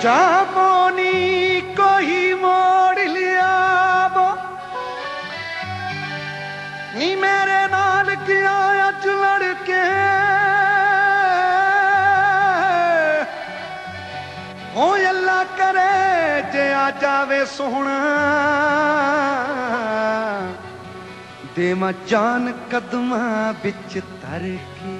जामोनी कोई मोड़ लिया वो नी मेरे नाल किया अज लड़के ओ अल्लाह करे जे आ जावे सोहना देवा जान कदमां बिच तर के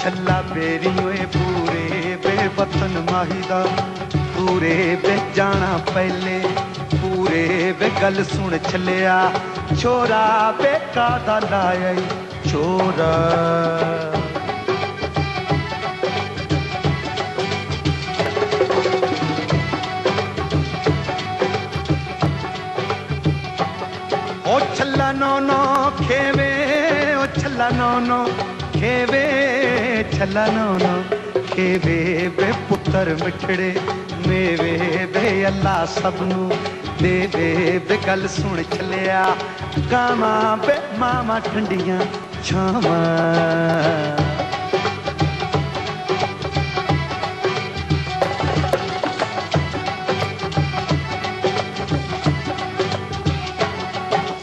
छल्ला बेरियों पूरे बे वतन माहिदा पूरे बे जाना पहले पूरे बे गल सुन छलिया छोरा बेका दा लाया छोरा ओ छल्ला नो खेवे ओ छल्ला नो खेवे छला नो खेवे बे पुत्र मिठड़े मेवे बे अल्लाह सबनू देवे बे गल सुन छलिया गावा बे मामा ठंडियां छावा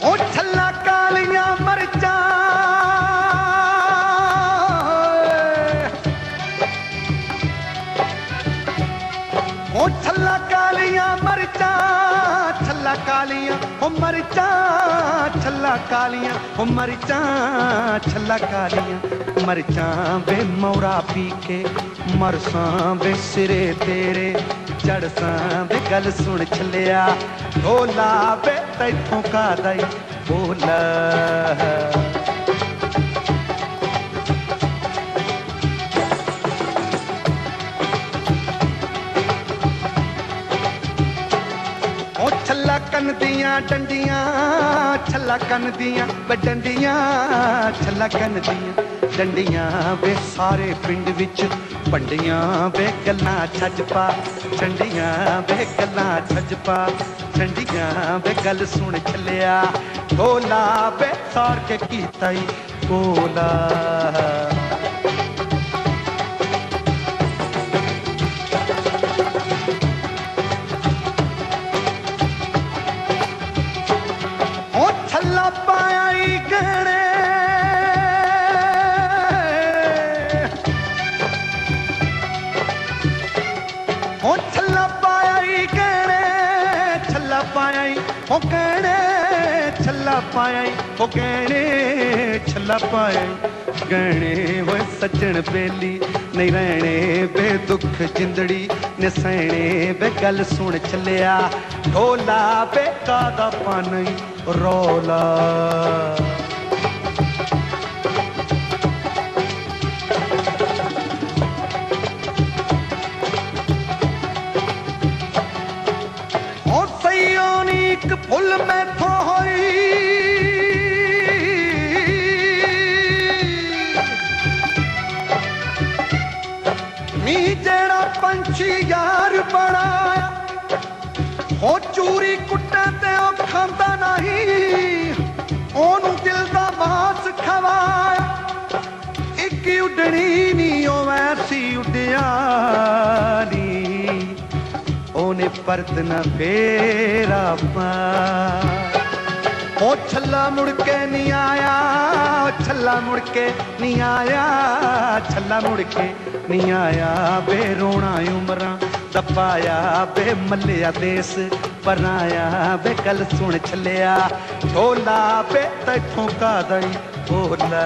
ओ छला कालियां मरचा ओ छल्ला कालियां मरचा छल्ला कालियां ओ मरचा छल्ला कालियां ओ मरचा छल्ला कालियां मरचा बे मौरा पी के मरसा बे सिरे तेरे चढ़सा बे गल सुन छलिया ढोला बे तैथों का दई बोला छल्ला कन दियां डंडियां छल्ला कन दियां डंडियां छल्ला कन दियां डंडियां वे सारे पिंड विच पंडियां वे गल्लां छज पा चंडियां वे गल्लां छज पा चंडियां वे गल सुन छलिया ढोला वे सार के कीता बोला छल्ला पाया गहने ओ छल्ला पाया गहने छल्ला पाया ओ गहने छल्ला पाया ओ गहने छल्ला पाया गहने वो सज्जन बेली नहीं रहने बे दुख जिंदड़ी ने सहने बे गल सुन छलिया ढोला बे कादा पानी रौला ओ सैयोनीक फुल में थो होई नी जेड़ा पंछी यार बनाया ओ चूरी कुट्टे ते ओ खांदा नहीं ओनू दिल दा मास खवाया एक उडनी नी ओ वैसी उड्डिया नी ओने परत ना फेरा पा ओ छल्ला मुड़ के नहीं आया छल्ला मुड़ के नहीं आया छल्ला मुड़ के नहीं आया बे रोना उमरां दपाया बे मलिया देस बनाया बे गल सुन छलिया ढोला बे तैथों का दई बोला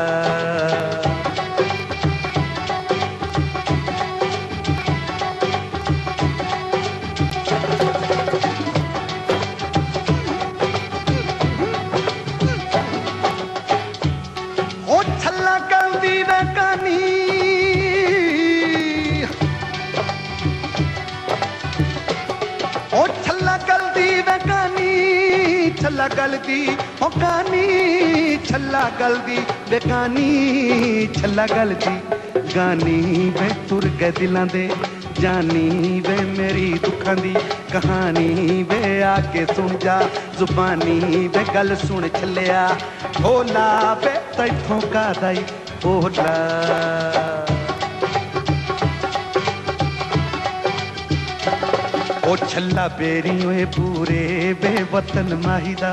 ओ छल्ला गलदी वे कानी ओ छल्ला गलदी वे कानी छल्ला गलदी ओ कानी छल्ला गलदी वे कानी छल्ला गलदी गानी वे तुर गए दिलां दे जानी वे मेरी दुखां दी कहानी वे आके सुन जा जुबानी वे गल सुन छलिया भोला वे तैथों का दाई भोला ओ छल्ला बेरियों पूरे बे वतन माहिदा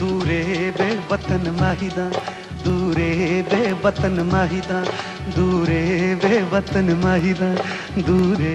दूरे बे वतन माहिदा दूरे बे वतन माहिदा दूरे बे वतन माहिदा दूरे